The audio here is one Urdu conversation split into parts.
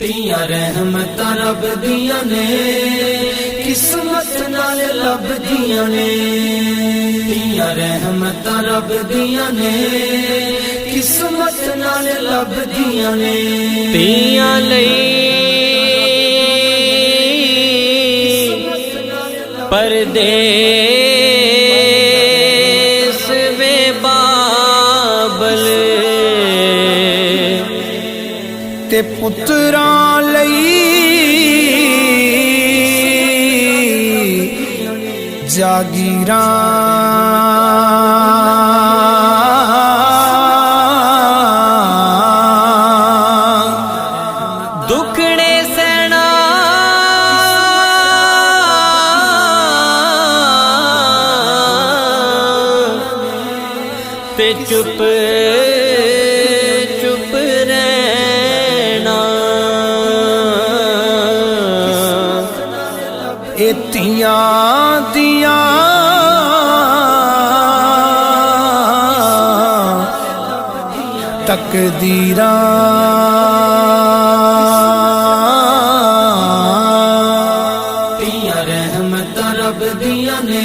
ਧੀਆਂ ਰਹਿਮਤਾਂ ਰੱਬ ਦੀਆਂ ਨੇ, ਕਿਸਮਤ ਨਾਲ ਲੱਭਦੀਆਂ ਨੇ। ਧੀਆਂ ਰਹਿਮਤਾਂ ਰੱਬ ਦੀਆਂ ਨੇ, ਕਿਸਮਤ ਨਾਲ ਲੱਭਦੀਆਂ ਨੇ। ਧੀਆਂ ਲਈ ਪਰਦੇਸ ਵੇ ਬਾਬਲ, ਤੇ ਪੁੱਤਰਾਂ ਲਈ ਜਾਗੀਰਾਂ। ਦੁਖੜੇ ਸਹਿਣਾ ਤੇ ਚੁੱਪ ਚੁੱਪ ਰਹਿਣਾ। ਇਹ ਧੀਆਂ ਦੀਆਂ ਤਕਦੀਰਾਂ। ਧੀਆਂ ਰਹਿਮਤਾਂ ਰੱਬ ਦੀਆਂ ਨੇ,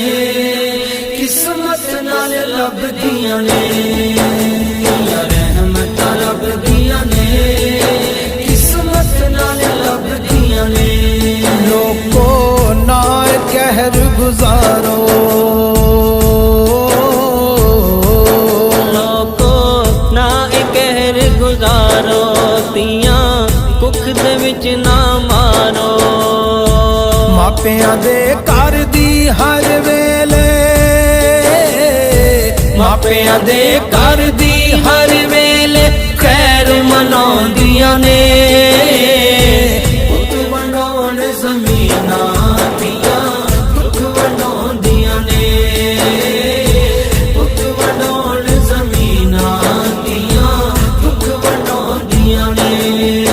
ਕਿਸਮਤ ਨਾਲ ਲੱਭਦੀਆਂ ਨੇ। ਧੀਆਂ ਰਹਿਮਤਾਂ ਰੱਬ ਦੀਆਂ ਨੇ, ਕਿਸਮਤ ਨਾਲ ਲੱਭਦੀਆਂ ਨੇ। ਲੋਕੋ ਨਾ ਕਹਿਰ ਗੁਜ਼ਾਰੋ, ਲੋਕੋ ਨਾ ਕਹਿਰ ਗੁਜ਼ਾਰੋ। ਧੀਆਂ ਕੁੱਖ ਦੇ ਵਿੱਚ ਨਾ ਮਾਰੋ। ਮਾਪਿਆਂ ਦੇ ਘਰ ਦੀ ਹਰ ਵੇਲੇ, ਮਾਪਿਆਂ ਦੇ ਘਰ ਦੀ ਹਰ ਵੇਲੇ ਖੈਰ ਮਨਾਉਂਦੀਆਂ ਨੇ। ਪੁੱਤ ਵੰਡਾਉਣ ਜ਼ਮੀਨਾਂ, ਧੀਆਂ ਦੁੱਖ ਵੰਡਾਉਂਦੀਆਂ ਨੇ। ਪੁੱਤ ਵੰਡਾਉਣ ਜ਼ਮੀਨਾਂ, ਧੀਆਂ ਦੁੱਖ ਵੰਡਾਉਂਦੀਆਂ ਨੇ।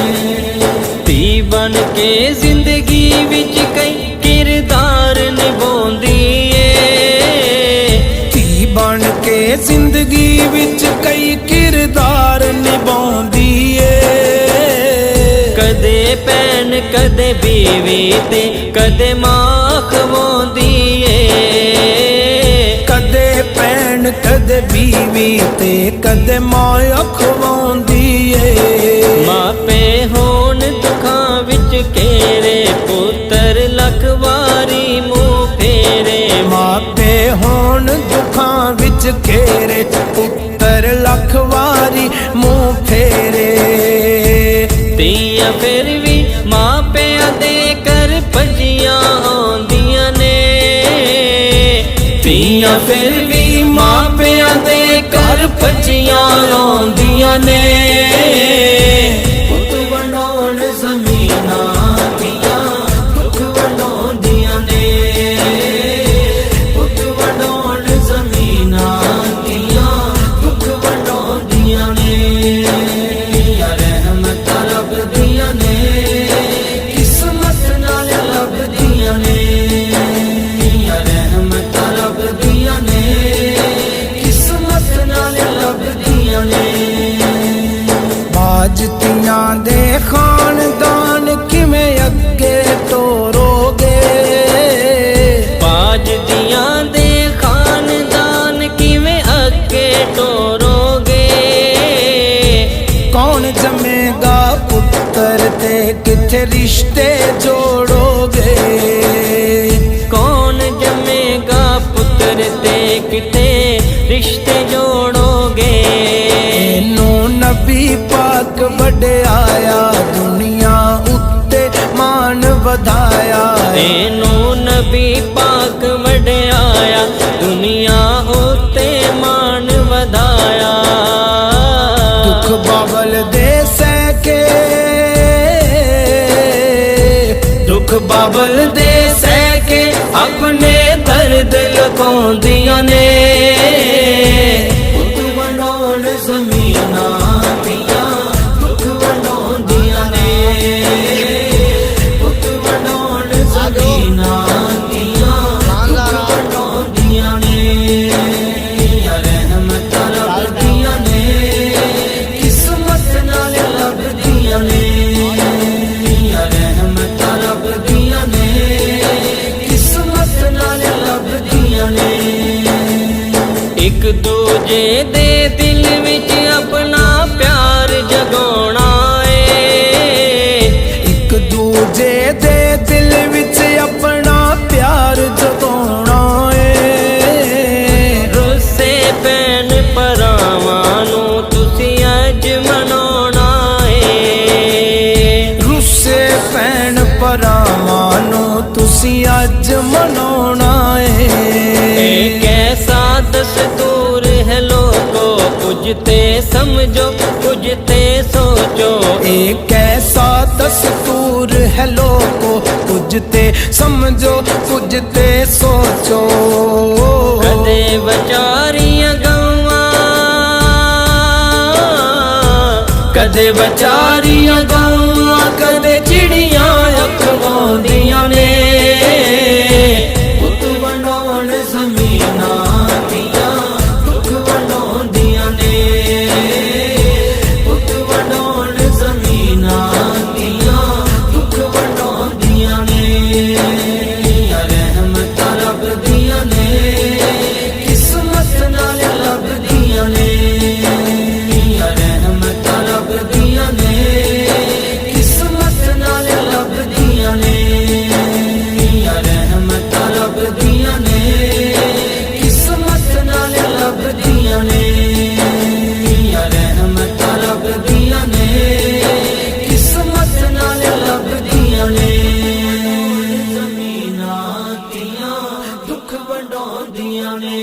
ਧੀ ਬਣ ਕੇ ਜ਼ਿੰਦਗੀ ਵਿੱਚ ਕਈ ਕਿਰਦਾਰ ਨਿਭਾਉਂਦੀ ਏ। ਧੀ ਬਣ ਕੇ ਜ਼ਿੰਦਗੀ ਵਿੱਚ ਕਈ ਕਿਰਦਾਰ ਨਿਭਾਉਂਦੀ ਏ। ਕਦੇ ਭੈਣ ਕਦੇ ਬੀਵੀ ਤੇ ਕਦੇ ਮਾਂ ਖਵਾਉਂਦੀ ਏ। ਕਦੇ ਭੈਣ ਕਦੇ ਬੀਵੀ ਤੇ ਕਦੇ ਮਾਂ ਖਵਾਉਂਦੀ ਏ। ਮਾਪੇ ਹੋਣ ਦੁੱਖਾਂ ਵਿੱਚ ਘੇਰੇ, ਪੁੱਤਰ ਲੱਖ ਵਾਰੀ ਮੂੰਹ ਫੇਰੇ। ਮਾਪੇ ਹੋਣ ਦੁੱਖਾਂ ਵਿੱਚ ਘੇਰੇ, ਪੁੱਤਰ ਲੱਖ ਵਾਰੀ ਮੂੰਹ ਫੇਰੇ। ਧੀਆਂ ਫਿਰ ਵੀ ਮਾਪਿਆਂ ਦੇ ਘਰ ਭੱਜੀਆਂ ਆਉਂਦੀਆਂ ਨੇ। ਧੀਆਂ ਫਿਰ ਵੀ ਮਾਪਿਆਂ ਦੇ ਘਰ ਭੱਜੀਆਂ ਆਉਂਦੀਆਂ ਨੇ। ਪੁੱਤ ਵੰਡਾਉਣ ਜ਼ਮੀਨਾਂ, ਧੀਆਂ ਦੁੱਖ ਵੰਡਾਉਂਦੀਆਂ ਨੇ। ਪੁੱਤ ਵੰਡਾਉਣ ਜ਼ਮੀਨਾਂ, ਧੀਆਂ ਦੁੱਖ ਵੰਡਾਉਂਦੀਆਂ ਨੇ। ਧੀਆਂ ਰਹਿਮਤਾਂ ਰੱਬ ਦੀਆਂ ਨੇ, ਕਿਸਮਤ ਨਾਲ ਲੱਭਦੀਆਂ ਨੇ। ਧੀਆਂ ਰਹਿਮਤਾਂ ਰੱਬ ਦੀਆਂ ਨੇ, ਕਿਸਮਤ ਨਾਲ ਲੱਭਦੀਆਂ ਨੇ। ਬਾਜ ਧੀਆਂ ਦੇ ਖਾਨਦਾਨ ਕਿਵੇਂ ਅੱਗੇ ਤੋਰੋਗੇ? ਬਾਜ ਦੀਆਂ ਦੇ ਖਾਨਦਾਨ ਕਿਵੇਂ ਅੱਗੇ ਤੋਰੋਗੇ? ਕੌਣ ਜੰਮੇਗਾ ਪੁੱਤਰ ਤੇ ਕਿੱਥੇ ਰਿਸ਼ਤੇ ਜੋੜੋਗੇ? ਕੌਣ ਜੰਮੇਗਾ ਪੁੱਤਰ ਤੇ ਕਿਤੇ ਰਿਸ਼ਤੇ ਜੋੜੋਗੇ? ਇਹਨੂੰ ਨਬੀ ਪਾਕ ਵਡਿਆਇਆ, ਦੁਨੀਆ ਉੱਤੇ ਮਾਣ ਵਧਾਇਆ। ਇਹਨੂੰ ਨਬੀ ਪਾਕ ਵਡਿਆਇਆ, ਦੁਨੀਆ ਉੱਤੇ ਮਾਣ ਵਧਾਇਆ। ਦੁੱਖ ਬਾਬਲ ਦੇ ਸਹਿ ਕੇ, ਦੁੱਖ ਬਾਬਲ ਦੇ ਸਹਿ ਕੇ ਆਪਣੇ ਦਰਦ ਲੁਕਾਉਂਦੀਆਂ ਨੇ। ਪੁੱਤ ਵੰਡਾਉਣ ਜ਼ਮੀਨਾਂ, ਧੀਆਂ ਦੁੱਖ ਵੰਡਾਉਂਦੀਆਂ ਨੇ। ਪੁੱਤ ਵੰਡਾਉਣ ਜ਼ਮੀਨਾਂ, ਧੀਆਂ ਦੁੱਖ ਵੰਡਾਉਂਦੀਆਂ ਨੇ। ਧੀਆਂ ਰਹਿਮਤਾਂ ਰੱਬ ਦੀਆਂ ਨੇ, ਕਿਸਮਤ ਨਾਲ ਲੱਭਦੀਆਂ ਨੇ। ਦੂਜੇ ਦੇ ਦਿਲ ਵਿੱਚ ਆਪਣਾ ਪਿਆਰ ਜਤਾਉਣਾ ਏ। ਰੁੱਸੇ ਭੈਣ ਭਰਾਵਾਂ ਨੂੰ ਤੁਸੀਂ ਅੱਜ ਮਨਾਉਣਾ ਏ। ਰੁੱਸੇ ਭੈਣ ਭਰਾਵਾਂ ਨੂੰ ਤੁਸੀਂ ਅੱਜ ਮਨਾਉਣਾ ਏ। ਇਹ ਕੈਸਾ ਦਸਤੂਰ ਹੈ ਲੋਗੋ, ਕੁਝ ਤੇ ਸਮਝੋ ਕੁਝ ਤੇ ਸੋਚੋ। ਇਹ ਕੈਸਾ ਦਸਤੂਰ ਹੈ ਲੋਗੋ, ਕੁਝ ਤੇ ਸਮਝੋ ਕੁਝ ਤੇ ਸੋਚੋ। ਕਦੇ ਵਿਚਾਰੀਆਂ ਗਾਵਾਂ, ਕਦੇ ਵਿਚਾਰੀਆਂ ਗਾਵਾਂ, ਕਦੇ ਚਿੜੀਆਂ ਅਖਵਾਉਂਦੀਆਂ ਨੇ। ਪੁੱਤ ਵੰਡਾਉਣ ਜ਼ਮੀਨਾਂ ਦੀਆਂ ਦੁੱਖ ਵੰਡਾਉਂਦੀਆਂ ਨੇ। ਪੁੱਤ ਵੰਡਾਉਣ ਜ਼ਮੀਨਾਂ ਦੀਆਂ ਦੁੱਖ ਵੰਡਾਉਂਦੀਆਂ ਨੇ। ਰਹਿਮਤਾਂ ਲੱਭਦੀਆਂ ਨੇ, ਕਿਸਮਤ ਨਾਲ ਲੱਭਦੀਆਂ ਨੇ। ਰਹਿਮਤਾਂ ਲੱਭਦੀਆਂ ਨੇ, ਕਿਸਮਤ ਨਾਲ ਲੱਭਦੀਆਂ ਨੇ। ਰਹਿਮਤਾਂ ਲੱਭਦੀਆਂ ਨੇ, ਕਿਸਮਤ ਨਾਲ ਲੱਭਦੀਆਂ ਨੇ। ਰਹਿਮਤਾਂ ਲੱਭਦੀਆਂ ਨੇ, ਕਿਸਮਤ ਨਾਲ ਲੱਭਦੀਆਂ ਨੇ। ਜ਼ਮੀਨਾਂ ਦੀਆਂ ਦੁੱਖ ਵੰਡਾਉਂਦੀਆਂ ਨੇ।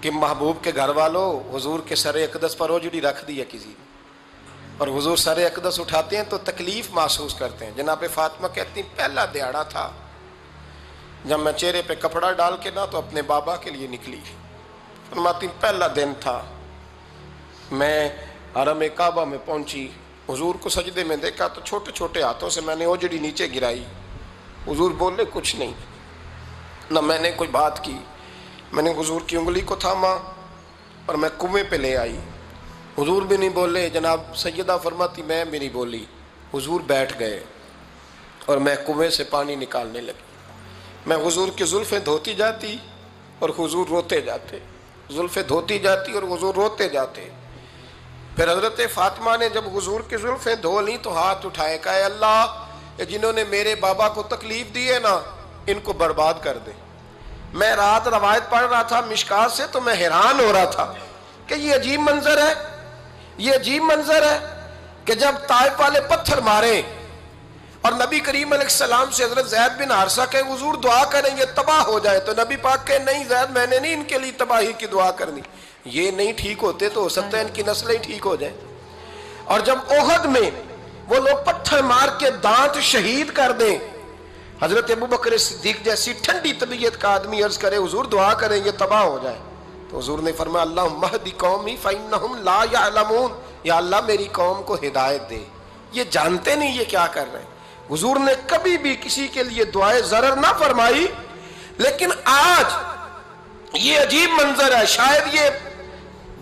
کہ محبوب کے گھر والوں حضور کے سر اقدس پر روجڑی رکھ دی ہے کسی نے، اور حضور سر اقدس اٹھاتے ہیں تو تکلیف محسوس کرتے ہیں. جناب فاطمہ کہتی ہیں پہلا دیہڑا تھا جب میں چہرے پہ کپڑا ڈال کے نہ تو اپنے بابا کے لیے نکلی. فرماتی پہلا دن تھا، میں حرم کعبہ میں پہنچی، حضور کو سجدے میں دیکھا تو چھوٹے چھوٹے ہاتھوں سے میں نے اوجڑی نیچے گرائی. حضور بولے کچھ نہیں، نہ میں نے کوئی بات کی. میں نے حضور کی انگلی کو تھاما اور میں کنویں پہ لے آئی. حضور بھی نہیں بولے. جناب سیدہ فرماتی میں بھی نہیں بولی. حضور بیٹھ گئے اور میں کنویں سے پانی نکالنے لگی. میں حضور کی زلفیں دھوتی جاتی اور حضور روتے جاتے، زلفیں دھوتی جاتی اور حضور روتے جاتے. پھر حضرت فاطمہ نے جب حضور کی زلفیں دھو لیں تو ہاتھ اٹھائے، کہا اے اللہ جنہوں نے میرے بابا کو تکلیف دی ہے نا ان کو برباد کر دے. میں رات روایت پڑھ رہا تھا مشکات سے تو میں حیران ہو رہا تھا کہ یہ عجیب منظر ہے، یہ عجیب منظر ہے کہ جب طائف والے پتھر مارے اور نبی کریم علیہ السلام سے حضرت زید بن حارثہ کہ حضور دعا کریں یہ تباہ ہو جائے، تو نبی پاک کہ نہیں زید میں نے نہیں ان کے لیے تباہی کی دعا کرنی، یہ نہیں ٹھیک ہوتے تو ہو سکتا ہے ان کی نسلیں ہی ٹھیک ہو جائیں. اور جب احد میں وہ لوگ پتھر مار کے دانت شہید کر دیں، حضرت ابوبکر صدیق جیسی ٹھنڈی طبیعت کا آدمی عرض کرے حضور دعا کریں یہ تباہ ہو جائے، تو حضور نے فرمایا اللہم اہد قومی فإنہم لا یعلمون، یا اللہ میری قوم کو ہدایت دے، یہ جانتے نہیں یہ کیا کر رہے ہیں. حضور نے کبھی بھی کسی کے لیے دعائے ضرر نہ فرمائی. لیکن آج یہ عجیب منظر ہے، شاید یہ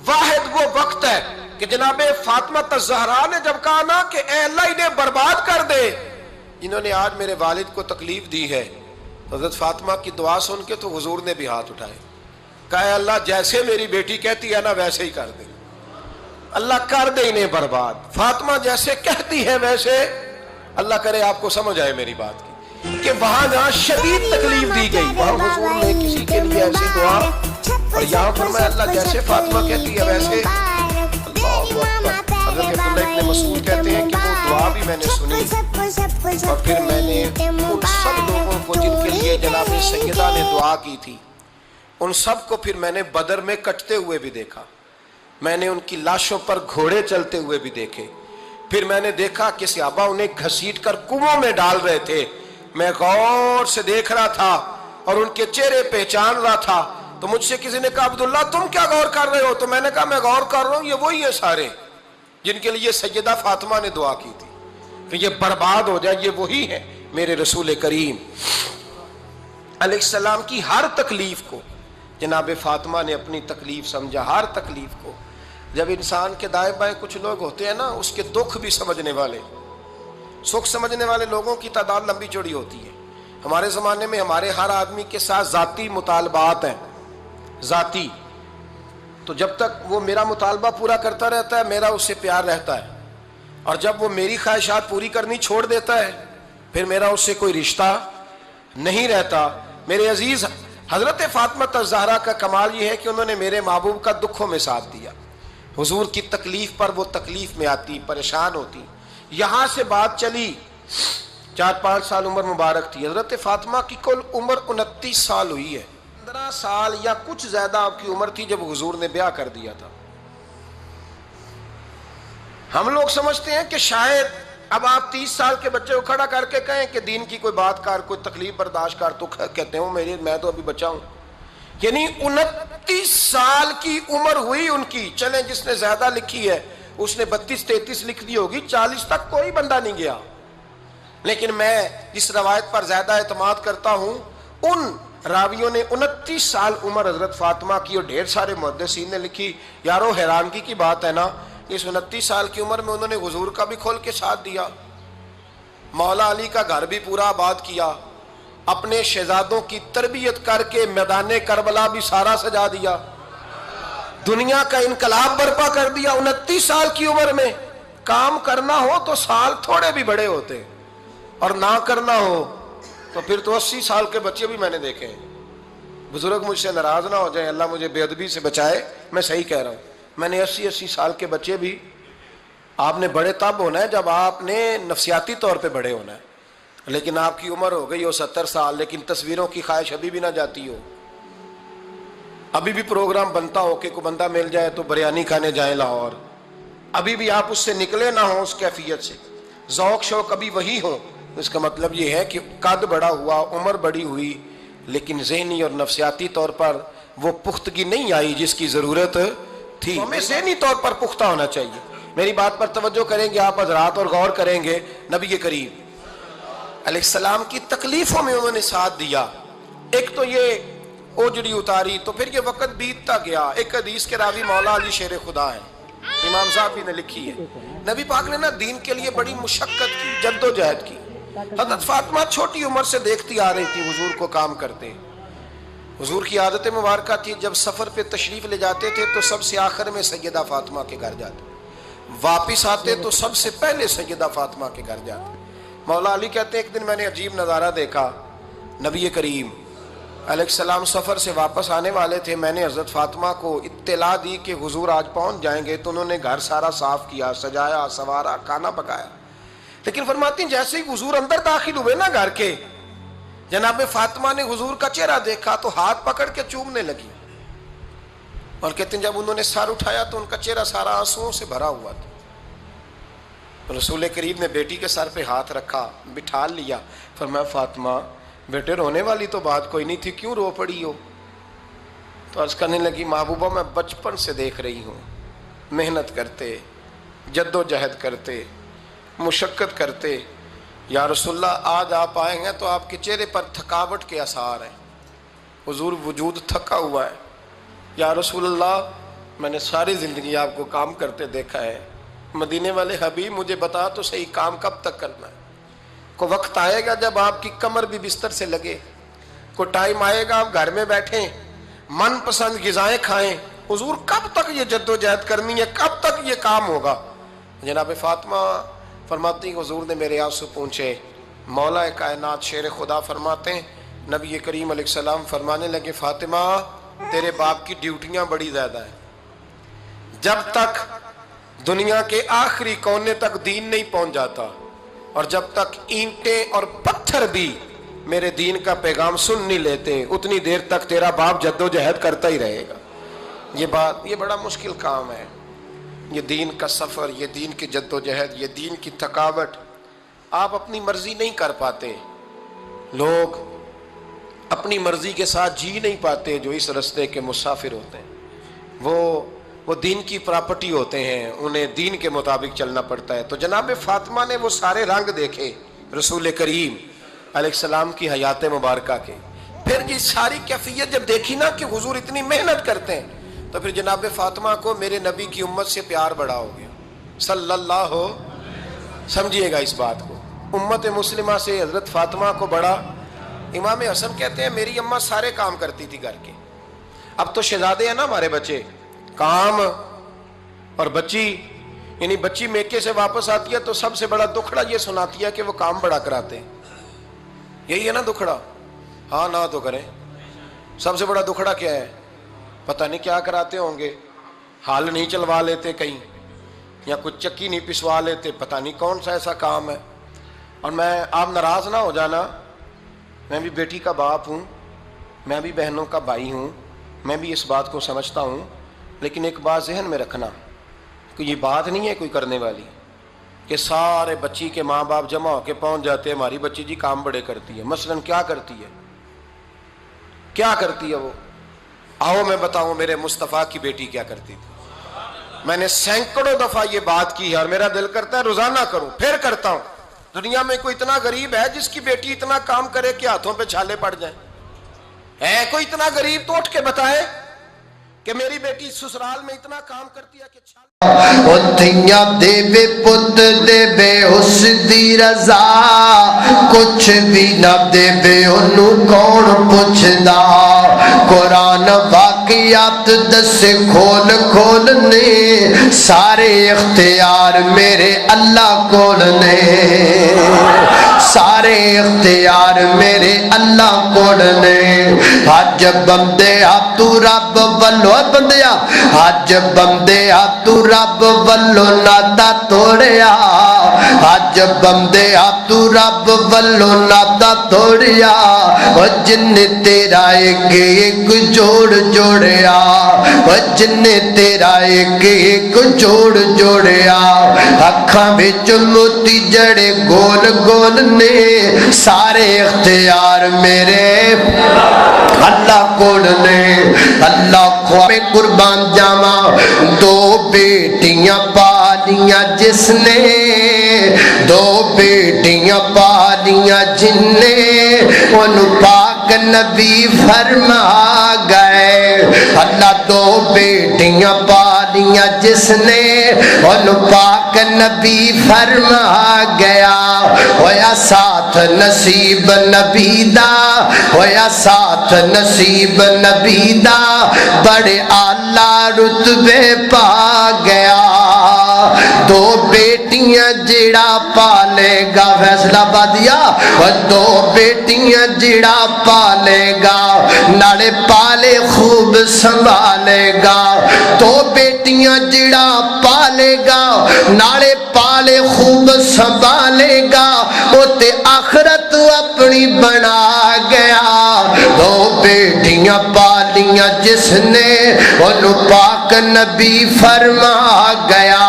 واحد وہ وقت ہے کہ جناب فاطمہ الزہرا نے جب کہا نا کہ اے اللہ انہیں برباد کر دے جنہوں نے آج میرے والد کو تکلیف دی ہے، حضرت فاطمہ کی دعا سن کے تو حضور نے بھی ہاتھ اٹھائے، کہا اے اللہ جیسے میری بیٹی کہتی ہے نا ویسے ہی کر دے، اللہ کر دے انہیں برباد. فاطمہ جیسے کہتی ہے ویسے، اللہ کرے آپ کو سمجھ آئے میری بات کی کہ وہاں جہاں شدید تکلیف دی گئی وہاں حضور نے کسی کے لیے ایسی دعا، اور یہاں فرمایا اللہ جیسے فاطمہ کہتی ہے ویسے. حضرت عبداللہ ابن مسعود کہتے ہیں کہ وہ دعا بھی میں نے سنی اور پھر میں نے ان سب لوگوں کو جن کے لیے جناب سیدہ نے دعا کی تھی ان سب کو پھر میں نے بدر میں کٹتے ہوئے بھی دیکھا. میں نے ان کی لاشوں پر گھوڑے چلتے ہوئے بھی دیکھے. پھر میں نے دیکھا کہ صحابہ انہیں گھسیٹ کر کنووں میں ڈال رہے تھے. میں غور سے دیکھ رہا تھا اور ان کے چہرے پہچان رہا تھا. تو مجھ سے کسی نے کہا عبداللہ تم کیا غور کر رہے ہو؟ تو میں نے کہا میں غور کر رہا ہوں یہ وہی ہیں سارے جن کے لیے سیدہ فاطمہ نے دعا کی تھی کہ یہ برباد ہو جائے، یہ وہی ہیں میرے رسول کریم علیہ السلام کی ہر تکلیف کو جناب فاطمہ نے اپنی تکلیف سمجھا. ہر تکلیف کو جب انسان کے دائیں بائیں کچھ لوگ ہوتے ہیں نا اس کے دکھ بھی سمجھنے والے، سکھ سمجھنے والے لوگوں کی تعداد لمبی چوڑی ہوتی ہے. ہمارے زمانے میں ہمارے ہر آدمی کے ساتھ ذاتی مطالبات ہیں، ذاتی. تو جب تک وہ میرا مطالبہ پورا کرتا رہتا ہے میرا اس سے پیار رہتا ہے، اور جب وہ میری خواہشات پوری کرنی چھوڑ دیتا ہے پھر میرا اس سے کوئی رشتہ نہیں رہتا. میرے عزیز حضرت فاطمہ الزہرا کا کمال یہ ہے کہ انہوں نے میرے محبوب کا دکھوں میں ساتھ دیا. حضور کی تکلیف پر وہ تکلیف میں آتی، پریشان ہوتی. یہاں سے بات چلی 4-5 سال عمر مبارک تھی. حضرت فاطمہ کی کل عمر 29 سال ہوئی ہے. 15 سال یا کچھ زیادہ آپ کی عمر تھی جب حضور نے بیاہ کر دیا تھا. ہم لوگ سمجھتے ہیں کہ شاید اب آپ 30 سال کے بچے کو کھڑا کر کے کہیں کہ دین کی کوئی بات کر، کوئی تکلیف برداشت کر، تو کہتے ہوں میں تو ابھی بچہ ہوں. یعنی 29 سال کی عمر ہوئی ان کی. چلیں جس نے زیادہ لکھی ہے اس نے 32-33 لکھ دی ہوگی، 40 تک کوئی بندہ نہیں گیا. لیکن میں جس روایت پر زیادہ اعتماد کرتا ہوں ان راویوں نے 29 سال عمر حضرت فاطمہ کی، اور ڈھیر سارے محدثین نے لکھی. یارو حیرانگی کی بات ہے نا، اس 29 سال کی عمر میں انہوں نے حضور کا بھی کھول کے ساتھ دیا، مولا علی کا گھر بھی پورا آباد کیا، اپنے شہزادوں کی تربیت کر کے میدان کربلا بھی سارا سجا دیا، دنیا کا انقلاب برپا کر دیا. 29 سال کی عمر میں کام کرنا ہو تو سال تھوڑے بھی بڑے ہوتے، اور نہ کرنا ہو تو پھر تو 80 سال کے بچے بھی میں نے دیکھے ہیں. بزرگ مجھ سے ناراض نہ ہو جائیں، اللہ مجھے بے ادبی سے بچائے، میں صحیح کہہ رہا ہوں. میں نے 80 سال کے بچے بھی. آپ نے بڑے تب ہونا ہے جب آپ نے نفسیاتی طور پہ بڑے ہونا ہے. لیکن آپ کی عمر ہو گئی ہو 70 سال لیکن تصویروں کی خواہش ابھی بھی نہ جاتی ہو. ابھی بھی پروگرام بنتا ہو کہ کوئی بندہ مل جائے تو بریانی کھانے جائیں لاہور، ابھی بھی آپ اس سے نکلے نہ ہوں اس کیفیت سے، ذوق شوق ابھی وہی ہو، اس کا مطلب یہ ہے کہ قد بڑا ہوا، عمر بڑی ہوئی، لیکن ذہنی اور نفسیاتی طور پر وہ پختگی نہیں آئی جس کی ضرورت تھی۔ ہمیں ذہنی طور پر پختہ ہونا چاہیے۔ میری بات پر توجہ کریں گے آپ حضرات اور غور کریں گے، نبی کریم علیہ السلام کی تکلیفوں میں انہوں نے ساتھ دیا۔ ایک تو یہ اوجڑی اتاری تو پھر یہ وقت بیتتا گیا۔ ایک حدیث کے راوی مولا علی شیر خدا ہے، امام صاحب نے لکھی ہے، نبی پاک نے نا دین کے لیے بڑی مشقت کی، جد و جہد کی۔ حضرت فاطمہ چھوٹی عمر سے دیکھتی آ رہی تھی حضور کو کام کرتے۔ حضور کی عادت مبارکہ تھی جب سفر پہ تشریف لے جاتے تھے تو سب سے آخر میں سیدہ فاطمہ کے گھر جاتے، واپس آتے تو سب سے پہلے سیدہ فاطمہ کے گھر جاتے۔ مولا علی کہتے ہیں ایک دن میں نے عجیب نظارہ دیکھا، نبی کریم علیہ السلام سفر سے واپس آنے والے تھے، میں نے حضرت فاطمہ کو اطلاع دی کہ حضور آج پہنچ جائیں گے، تو انہوں نے گھر سارا صاف کیا، سجایا، سوارا، کھانا پکایا۔ لیکن فرماتی ہیں جیسے ہی حضور اندر داخل ہوئے نا گھر کے، جناب فاطمہ نے حضور کا چہرہ دیکھا تو ہاتھ پکڑ کے چومنے لگی، اور کہتے ہیں جب انہوں نے سر اٹھایا تو ان کا چہرہ سارا آنسوؤں سے بھرا ہوا تھا۔ رسول کریم نے بیٹی کے سر پہ ہاتھ رکھا، بٹھا لیا، فرمایا فاطمہ بیٹے رونے والی تو بات کوئی نہیں تھی، کیوں رو پڑی ہو؟ تو عرض کرنے لگی محبوبہ میں بچپن سے دیکھ رہی ہوں، محنت کرتے، جد و جہد کرتے، مشقت کرتے، یا رسول اللہ آج آپ آئے ہیں تو آپ کے چہرے پر تھکاوٹ کے آثار ہیں، حضور وجود تھکا ہوا ہے۔ یا رسول اللہ میں نے ساری زندگی آپ کو کام کرتے دیکھا ہے، مدینے والے حبیب مجھے بتا تو صحیح کام کب تک کرنا ہے؟ کوئی وقت آئے گا جب آپ کی کمر بھی بستر سے لگے، کوئی ٹائم آئے گا آپ گھر میں بیٹھیں، من پسند غذائیں کھائیں، حضور کب تک یہ جد و جہد کرنی ہے، کب تک یہ کام ہوگا؟ جناب فاطمہ فرماتی ہیں حضور نے میرے آنسو پوچھے، مولا کائنات شیر خدا فرماتے ہیں نبی کریم علیہ السلام فرمانے لگے فاطمہ تیرے باپ کی ڈیوٹیاں بڑی زیادہ ہیں، جب تک دنیا کے آخری کونے تک دین نہیں پہنچ جاتا، اور جب تک اینٹیں اور پتھر بھی میرے دین کا پیغام سن نہیں لیتے، اتنی دیر تک تیرا باپ جد و جہد کرتا ہی رہے گا۔ یہ بڑا مشکل کام ہے، یہ دین کا سفر، یہ دین کی جد و جہد، یہ دین کی تھکاوٹ۔ آپ اپنی مرضی نہیں کر پاتے، لوگ اپنی مرضی کے ساتھ جی نہیں پاتے جو اس رستے کے مسافر ہوتے ہیں، وہ دین کی پراپرٹی ہوتے ہیں، انہیں دین کے مطابق چلنا پڑتا ہے۔ تو جناب فاطمہ نے وہ سارے رنگ دیکھے رسول کریم علیہ السلام کی حیات مبارکہ کے، پھر یہ ساری کیفیت جب دیکھی نا کہ حضور اتنی محنت کرتے ہیں، تو پھر جناب فاطمہ کو میرے نبی کی امت سے پیار بڑا ہو گیا صلی اللہ ہو۔ سمجھیے گا اس بات کو، امت مسلمہ سے حضرت فاطمہ کو بڑا۔ امام حسن کہتے ہیں میری اماں سارے کام کرتی تھی گھر کے، اب تو شہزادے ہیں نا ہمارے بچے، کام اور بچی، یعنی بچی میکے سے واپس آتی ہے تو سب سے بڑا دکھڑا یہ سناتی ہے کہ وہ کام بڑا کراتے ہیں، یہی ہے نا دکھڑا؟ ہاں نہ تو کریں، سب سے بڑا دکھڑا کیا ہے؟ پتہ نہیں کیا کراتے ہوں گے، ہال نہیں چلوا لیتے کہیں، یا کچھ چکی نہیں پسوا لیتے، پتہ نہیں کون سا ایسا کام ہے۔ اور آپ ناراض نہ ہو جانا، میں بھی بیٹی کا باپ ہوں، میں بھی بہنوں کا بھائی ہوں، میں بھی اس بات کو سمجھتا ہوں، لیکن ایک بات ذہن میں رکھنا کہ یہ بات نہیں ہے کوئی کرنے والی کہ سارے بچی کے ماں باپ جمع ہو کے پہنچ جاتے ہیں ہماری بچی جی کام بڑے کرتی ہے۔ مثلاً کیا کرتی ہے؟ کیا کرتی ہے وہ؟ آؤ میں بتاؤں میرے مصطفیٰ کی بیٹی کیا کرتی تھی۔ میں نے سینکڑوں دفعہ یہ بات کی ہے اور میرا دل کرتا ہے روزانہ کروں، پھر کرتا ہوں۔ دنیا میں کوئی اتنا غریب ہے جس کی بیٹی اتنا کام کرے کہ ہاتھوں پہ چھالے پڑ جائیں؟ ہے کوئی اتنا غریب تو اٹھ کے بتائے کہ میری بیٹی سسرال میں اتنا کام کرتی ہے کہ اتھیاں دے بے پت دے بے اس دی رضا، کچھ بھی نہ دے بے انہوں کون پوچھدا، قرآن واقعات دس کھول کھول نے، سارے اختیار میرے اللہ کول نے، سارے اختیار میرے اللہ کوڑ نے حج بندیا تو رب ولو بندیا حج بندیا تو رب ولو ناتا توڑیا حج بندیا تو رب ولو ناتا توڑیا جن تیرا ایک جوڑ جوڑیا جن تیرا ایک جوڑ جوڑیا اکھاں وچ موتی جڑے گول گول نے سارے اختیار میرے اللہ کوڑ نے اللہ کو میں قربان جاواں دو بیٹیاں پالیاں جس نے دو بیٹیاں پالیاں جن نے ان پاک نبی فرما گئے اللہ دو بیٹیاں پالیاں جس نے ان پاک نبی فرما گیا ہویا ساتھ نصیب نبی دا ہویا ساتھ نصیب نبی دا بڑے اعلیٰ رتبے پا گیا دو بیٹیاں جڑا پالے گا فیصلہ بادیا دو بیٹیاں جڑا پالے گا نالے پالے خوب سنبھالے گا دو بیٹیاں جڑا پالے گا نالے پالے خوب سنبھالے گا وہ تے آخرت اپنی بنا گیا دو بیٹیاں پالیاں جس نے انہوں پاک نبی فرما گیا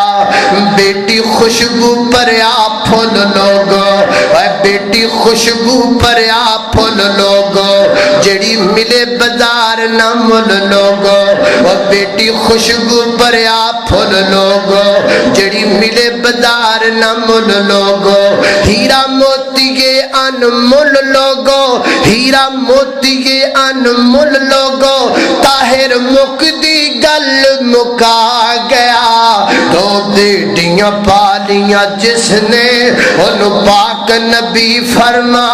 بیٹی خوشبو پریا پھول لوگو بیٹی خوشبو پریا پھول لوگو جڑی ملے بازار نہ مل لوگو بیٹی خوشبو پریا پھول لوگو جڑی ملے بازار نہ مل لوگو ہیرا موتی کے انمول لوگو ہیرا موتی کے انمول لوگو طاہر مقدی گل مکا گیا دو بیٹیاں پالیاں جس نے ان پاک نبی فرما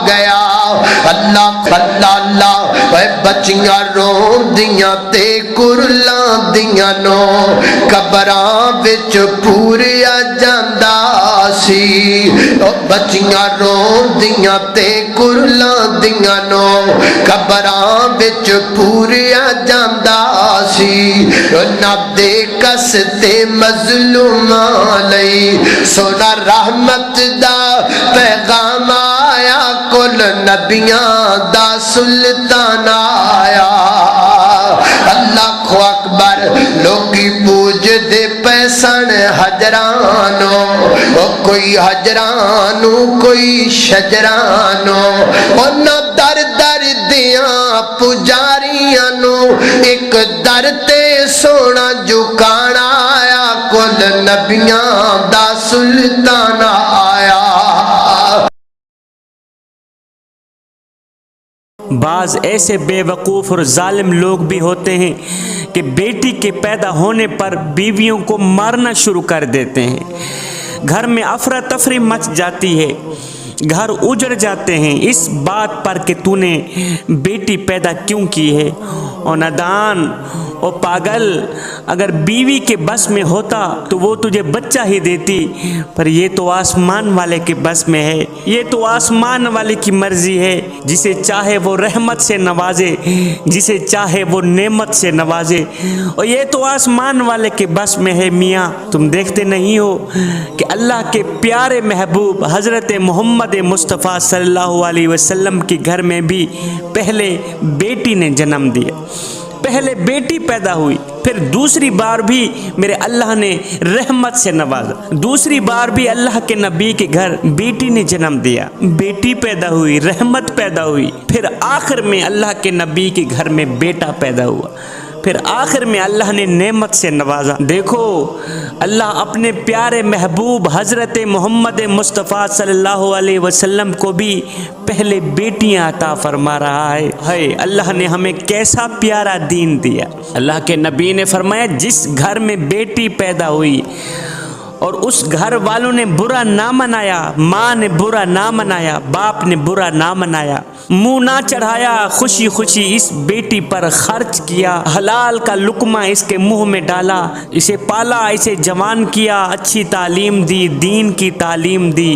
گیا اللہ اللہ اللہ اے بچیاں رون دیاں تے کرلاں دیاں نو قبراں وچ پوریا جاندا سی بچیاں رون دیاں تے کرلاں دیاں نو قبراں وچ پوریا جاندا سی نہ دے کس تے مظلوماں لئی سونا رحمت دا پیغام آیا کل نبیاں دا سلطان آیا اللہ کو اکبر لوگی پوج دے پیسن حجرانو کوئی حجرانو کوئی شجرانو انہ در در دیاں پجاریاں نو ایک در تے سونا جھکانا آیا کل نبیاں دا سلطان آیا بعض ایسے بے وقوف اور ظالم لوگ بھی ہوتے ہیں کہ بیٹی کے پیدا ہونے پر بیویوں کو مارنا شروع کر دیتے ہیں گھر میں افراتفری مچ جاتی ہے گھر اجڑ جاتے ہیں اس بات پر کہ تو نے بیٹی پیدا کیوں کی ہے اور نادان او پاگل اگر بیوی کے بس میں ہوتا تو وہ تجھے بچہ ہی دیتی پر یہ تو آسمان والے کے بس میں ہے یہ تو آسمان والے کی مرضی ہے جسے چاہے وہ رحمت سے نوازے جسے چاہے وہ نعمت سے نوازے اور یہ تو آسمان والے کے بس میں ہے میاں تم دیکھتے نہیں ہو کہ اللہ کے پیارے محبوب حضرت محمد مصطفیٰ صلی اللہ علیہ وسلم کے گھر میں بھی پہلے بیٹی نے جنم دیا پہلے بیٹی پیدا ہوئی پھر دوسری بار بھی میرے اللہ نے رحمت سے نوازا دوسری بار بھی اللہ کے نبی کے گھر بیٹی نے جنم دیا بیٹی پیدا ہوئی رحمت پیدا ہوئی پھر آخر میں اللہ کے نبی کے گھر میں بیٹا پیدا ہوا پھر آخر میں اللہ نے نعمت سے نوازا دیکھو اللہ اپنے پیارے محبوب حضرت محمد مصطفیٰ صلی اللہ علیہ وسلم کو بھی پہلے بیٹیاں عطا فرما رہا ہے اللہ نے ہمیں کیسا پیارا دین دیا اللہ کے نبی نے فرمایا جس گھر میں بیٹی پیدا ہوئی اور اس گھر والوں نے برا نہ منایا ماں نے برا نہ منایا باپ نے برا نہ منایا منہ نہ چڑھایا خوشی خوشی اس بیٹی پر خرچ کیا حلال کا لقمہ اس کے منہ میں ڈالا اسے پالا اسے جوان کیا اچھی تعلیم دی دین کی تعلیم دی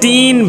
3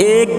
1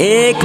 1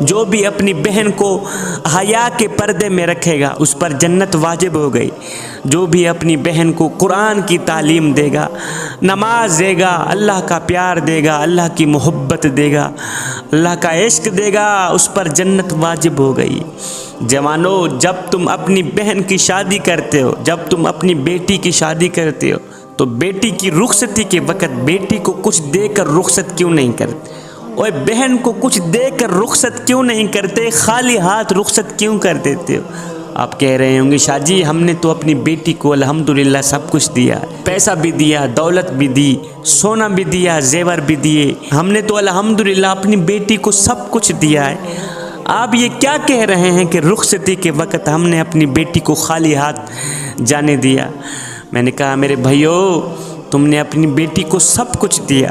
جو بھی اپنی بہن کو حیا کے پردے میں رکھے گا اس پر جنت واجب ہو گئی. جو بھی اپنی بہن کو قرآن کی تعلیم دے گا، نماز دے گا، اللہ کا پیار دے گا، اللہ کی محبت دے گا، اللہ کا عشق دے گا، اس پر جنت واجب ہو گئی. جوانو، جب تم اپنی بہن کی شادی کرتے ہو، جب تم اپنی بیٹی کی شادی کرتے ہو تو بیٹی کی رخصتی کے وقت بیٹی کو کچھ دے کر رخصت کیوں نہیں کرتے؟ اور بہن کو کچھ دے کر رخصت کیوں نہیں کرتے؟ خالی ہاتھ رخصت کیوں کر دیتے ہو؟ آپ کہہ رہے ہوں گے شاہ جی ہم نے تو اپنی بیٹی کو الحمدللہ سب کچھ دیا، پیسہ بھی دیا، دولت بھی دی، سونا بھی دیا، زیور بھی دیے، ہم نے تو الحمدللہ اپنی بیٹی کو سب کچھ دیا ہے. آپ یہ کیا کہہ رہے ہیں کہ رخصتی کے وقت ہم نے اپنی بیٹی کو خالی ہاتھ جانے دیا؟ میں نے کہا میرے بھائیو، تم نے اپنی بیٹی کو سب کچھ دیا،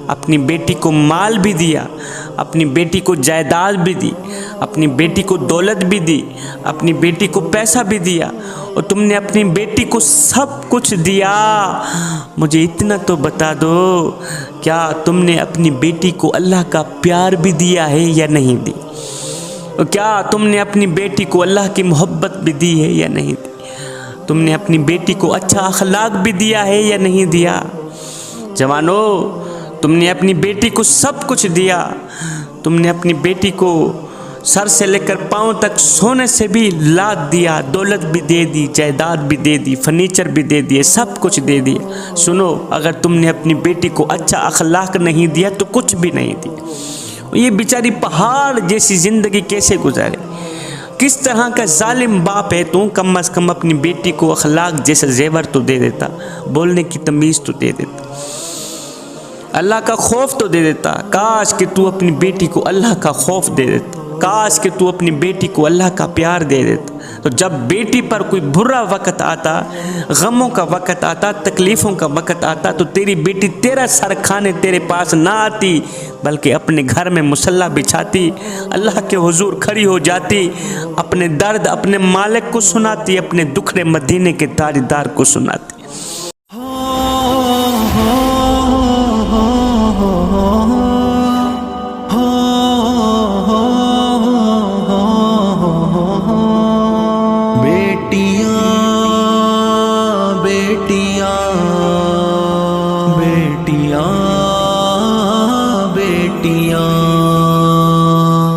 اپنی بیٹی کو مال بھی دیا، اپنی بیٹی کو جائیداد بھی دی، اپنی بیٹی کو دولت بھی دی، اپنی بیٹی کو پیسہ بھی دیا، اور تم نے اپنی بیٹی کو سب کچھ دیا. مجھے اتنا تو بتا دو، کیا تم نے اپنی بیٹی کو اللہ کا پیار بھی دیا ہے یا نہیں دی؟ کیا تم نے اپنی بیٹی کو اللہ کی محبت بھی دی ہے یا نہیں دی؟ تم نے اپنی بیٹی کو اچھا اخلاق بھی دیا ہے یا نہیں دیا؟ جوانو، تم نے اپنی بیٹی کو سب کچھ دیا. تم نے اپنی بیٹی کو سر سے لے کر پاؤں تک سونے سے بھی لاد دیا، دولت بھی دے دی، جائیداد بھی دے دی، فرنیچر بھی دے دیے، سب کچھ دے دیا. سنو، اگر تم نے اپنی بیٹی کو اچھا اخلاق نہیں دیا تو کچھ بھی نہیں دیا. یہ بیچاری پہاڑ جیسی زندگی کیسے گزارے؟ کس طرح کا ظالم باپ ہے تو؟ کم از کم اپنی بیٹی کو اخلاق جیسا زیور تو دے دیتا، بولنے کی تمیز تو دے دیتا، اللہ کا خوف تو دے دیتا. کاش کہ تو اپنی بیٹی کو اللہ کا خوف دے دیتا، کاش کہ تو اپنی بیٹی کو اللہ کا پیار دے دیتا. تو جب بیٹی پر کوئی برا وقت آتا، غموں کا وقت آتا، تکلیفوں کا وقت آتا، تو تیری بیٹی تیرا سر کھانے تیرے پاس نہ آتی، بلکہ اپنے گھر میں مصلی بچھاتی، اللہ کے حضور کھڑی ہو جاتی، اپنے درد اپنے مالک کو سناتی، اپنے دکھڑے مدینے کے تاجدار کو سناتی.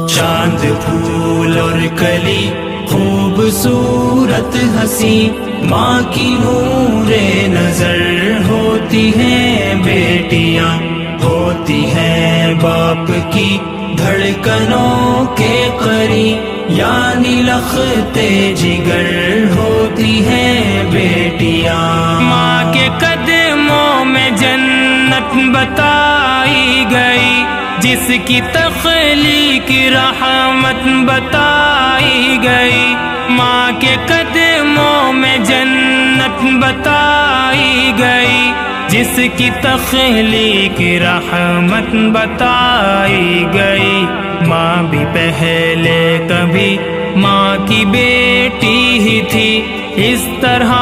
چاند پھول اور کلی خوبصورت ہنسی، ماں کی نور نظر ہوتی ہیں بیٹیاں، ہوتی ہیں باپ کی دھڑکنوں کے قریب، یعنی لختے جگر ہوتی ہیں بیٹیاں. ماں کے قدموں میں جنت بتائی گئی، جس کی تخلیق رحمت بتائی گئی. ماں کے قدموں میں جنت بتائی گئی، جس کی تخلیق رحمت بتائی گئی. ماں بھی پہلے کبھی ماں کی بیٹی ہی تھی، اس طرح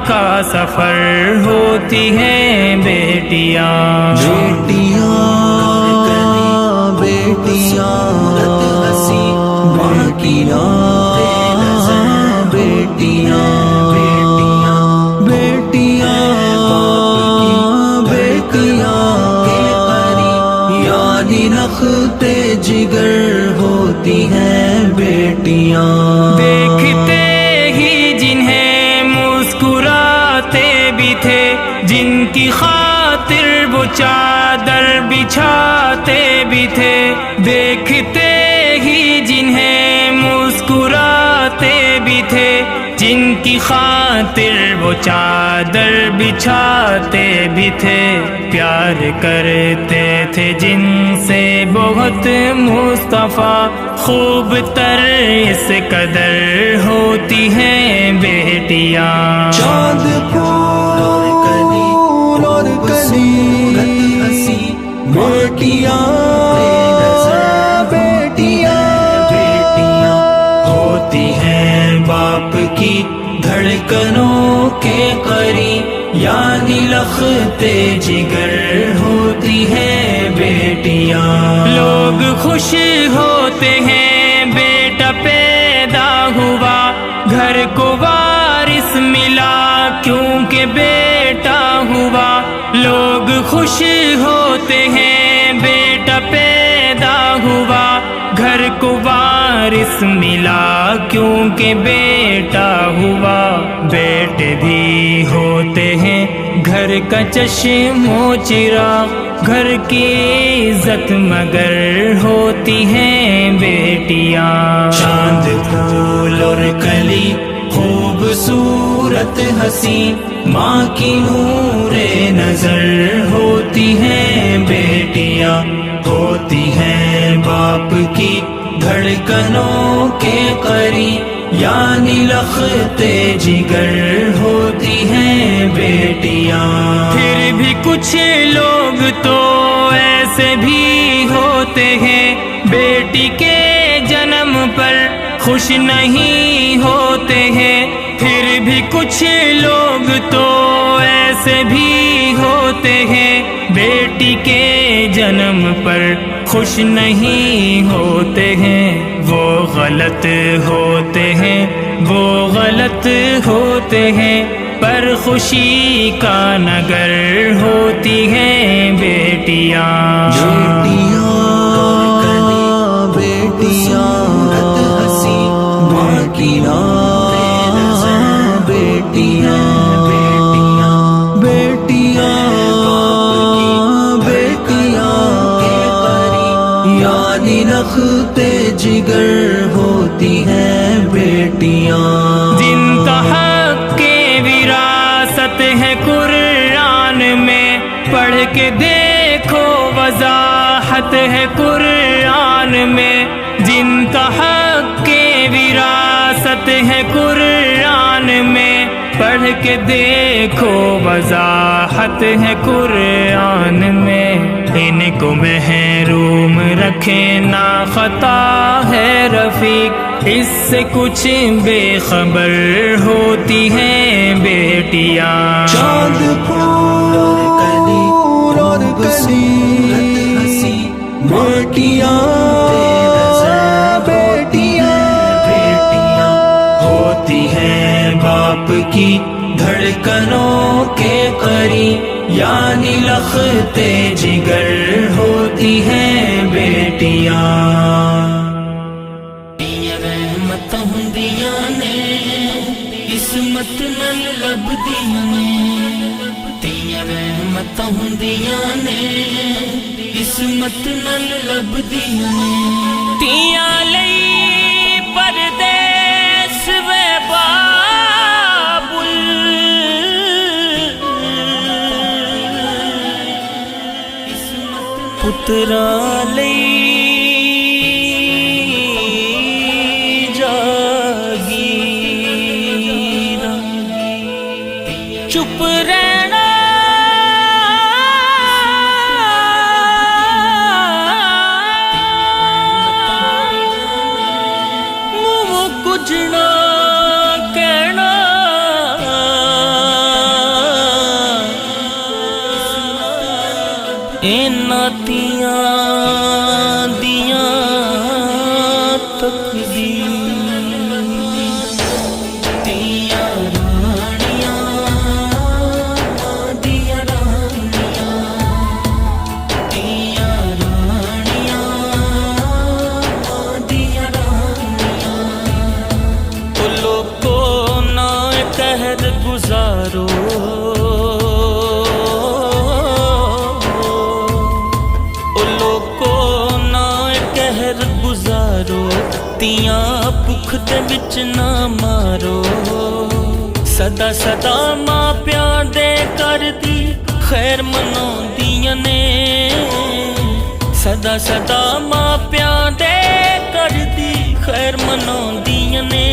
کا سفر ہوتی ہیں بیٹیاں. بیٹیاں بیٹیاں بیٹیاں بیٹیاں بیٹیاں بیٹیاں بیٹیاں یعنی رختے جگر ہوتی ہیں بیٹیاں. دیکھتے ہی جنہیں مسکراتے بھی تھے، جن کی خاطر وہ چادر بچھاتے بھی تھے. دیکھتے ہی جنہیں مسکراتے بھی تھے، جن کی خاطر وہ چادر بچھاتے بھی تھے. پیار کرتے تھے جن سے بہت مصطفیٰ، خوب تر اس قدر ہوتی ہیں بیٹیاں. چاند پھول اور کلی بیٹیاں بیٹیاں بیٹیاں ہوتی ہیں باپ کی دھڑکنوں کے قریب، یعنی لختے جگر ہوتی ہیں بیٹیاں. لوگ خوش ہوتے ہیں بیٹا پیدا ہوا، گھر کو وارث ملا کیونکہ بیٹا ہوا۔ لوگ خوش ہوتے ہیں بیٹا پیدا ہوا، گھر کو وارث ملا کیونکہ بیٹا ہوا۔ بیٹے بھی ہوتے ہیں گھر کا چشم و چراغ، گھر کی عزت مگر ہوتی ہیں بیٹیاں۔ چاند پھول اور کلی خوبصورت حسین، ماں کی نور نظر ہوتی ہیں بیٹیاں، ہوتی ہیں باپ کی دھڑکنوں کے قریب، یعنی لخت جگر ہوتی ہیں بیٹیاں۔ پھر بھی کچھ لوگ تو ایسے بھی ہوتے ہیں بیٹی کے جنم پر خوش نہیں ہوتے ہیں۔ پھر بھی کچھ لوگ تو ایسے بھی ہوتے ہیں بیٹی کے جنم پر خوش نہیں ہوتے ہیں۔ وہ غلط ہوتے ہیں، وہ غلط ہوتے ہیں، پر خوشی کا نگر ہوتی ہیں بیٹیاں۔ بیٹیاں بیٹیاں ماں کی بیٹیاں بیٹیاں بیٹیاں بیٹیاں یعنی لخت جگر ہوتی ہیں بیٹیاں۔ جن کا حق کے وراثت ہے قرآن میں، پڑھ کے دیکھو وضاحت ہے قرآن میں۔ جن کا حق کے وراثت ہے قرآن میں، پڑھ کے دیکھو وضاحت ہے قرآن میں۔ ان کو محروم رکھے نا خطا ہے رفیق، اس سے کچھ بے خبر ہوتی ہیں بیٹیاں۔ چاند پھول اور کلی بیٹیاں بیٹیاں بیٹیاں ہوتی ہیں باپ کی دھڑکنوں کے قریب، یعنی لخت جگر ہوتی ہیں بیٹیاں۔ رحمت ہندیاں نے قسمت نل لبدیاں نے، تیاں رحمت ہندیاں نے قسمت نل لبدیاں نے، تیاں لئی پردیس وے بابل، پترا لئی چپ رہنا منہ کچھ نہ کہنا، ناتیاں دیاں تقدیر، گزارو او لوگو نا قہر گزارو، تیاں بھکھ دے وچ نہ مارو، سدا سدا ماں پیاں دے کر دی خیر مناؤندیاں نے، سدا سدا ماں پیاں دے کر دی خیر مناؤندیاں نے،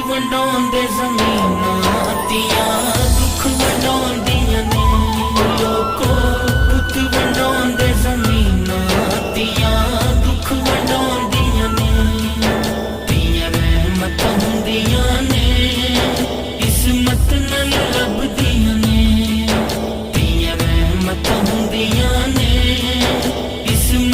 ونڈاؤندے زمیناں تیاں دکھ ونڈاؤندیاں نے، لوکو پت ونڈاؤندے زمیناں تیاں دکھ ونڈاؤندیاں نے، تیاں رحمت ہندیاں نے قسمت نل لبدیاں نے، تیاں رحمت ہندیاں نے قسمت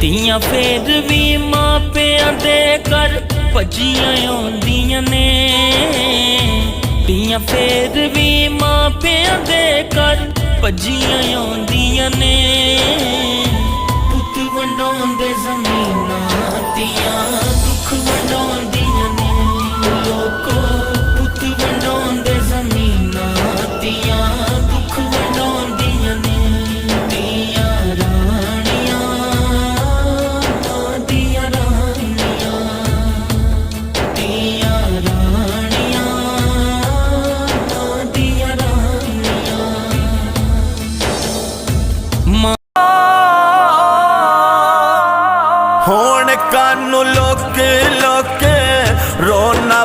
ਧੀਆਂ ਫੇਰ ਵੀ ਮਾਪਿਆਂ ਦੇ ਘਰ ਭੱਜੀਆਂ ਆਉਂਦੀਆਂ ਨੇ ਧੀਆਂ ਫੇਰ ਵੀ ਮਾਪਿਆਂ ਦੇ ਘਰ ਭੱਜੀਆਂ ਆਉਂਦੀਆਂ ਨੇ ਪੁੱਤ ਵੰਡਾਉਂਦੇ ਜ਼ਮੀਨਾਂ ਧੀਆਂ ਦੁੱਖ ਵੰਡਾਉਂਦੀਆਂ ਨੇ ਲੋਕੋ ਪੁੱਤ ਵੰਡਾਉਂਦੇ ਜ਼ਮੀਨਾਂ ਧੀਆਂ ਦੁੱਖ ਵੰਡਾਉਂਦੀਆਂ ਨੇ ਧੀਆਂ ਰਾਣੀਆਂ ਧੀਆਂ ਰਾਣੀਆਂ ਧੀਆਂ ਰਾਣੀਆਂ ਧੀਆਂ ਰਾਣੀਆਂ ਹੁਣ ਕਾਨੂੰ ਲੋਕ ਲੋਕ ਰੋਣਾ